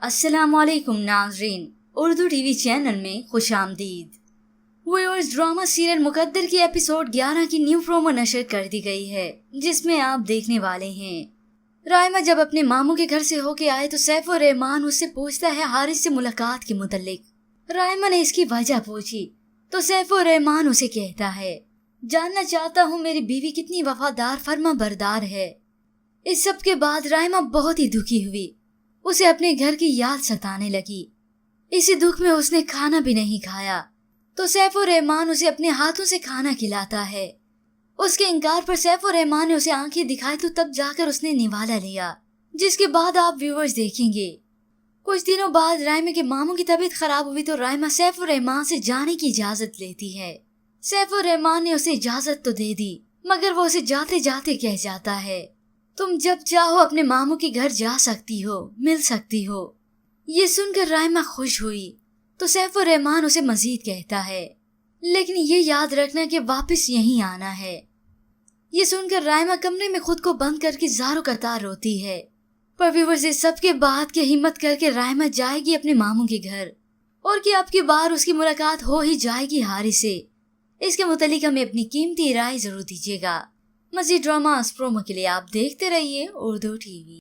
अस्सलाम वालेकुम नाज़रीन, उर्दू टीवी चैनल में खुश आमदीद। व्यूअर्स, ड्रामा सीरियल मुकद्दर की एपिसोड 11 की न्यू प्रोमो नशर कर दी गई है, जिसमें आप देखने वाले हैं राइमा जब अपने मामू के घर से होके आए तो सैफ और रहमान उससे पूछता है हारिस से मुलाकात के मुतल्लिक। राइमा ने इसकी वजह पूछी तो सैफ और रहमान उसे कहता है, जानना चाहता हूँ मेरी बीवी कितनी वफादार फर्मा बरदार है। इस सब के बाद राइमा बहुत ही दुखी हुई, उसे अपने घर की याद सताने लगी। इसी दुख में उसने खाना भी नहीं खाया तो सैफ और रहमान उसे अपने हाथों से खाना खिलाता है। उसके इनकार पर सैफ और रहमान ने उसे आंखें दिखाई तो तब जाकर उसने निवाला लिया, जिसके बाद आप व्यूअर्स देखेंगे। कुछ दिनों बाद राइमा के मामू की तबीयत खराब हुई तो राइमा सैफ और रहमान से जाने की इजाजत लेती है। सैफ और रहमान ने उसे इजाजत तो दे दी, मगर वो उसे जाते जाते कह जाता है, तुम जब चाहो अपने मामू के घर जा सकती हो, मिल सकती हो। ये सुनकर राइमा खुश हुई तो सैफ और रहमान उसे मजीद कहता है, लेकिन ये याद रखना कि वापस यहीं आना है। ये सुनकर राइमा कमरे में खुद को बंद करके ज़ारो कतार रोती है। पर व्यूअर्स, इस सब के बाद की हिम्मत करके राइमा जाएगी अपने मामू के घर और कि अब की बार उसकी मुलाकात हो ही जाएगी हारिस से। इसके मुतालिक हमें अपनी कीमती राय जरूर दीजिएगा। मज़ीद ड्रामा प्रोमो के लिए आप देखते रहिए उर्दू टीवी।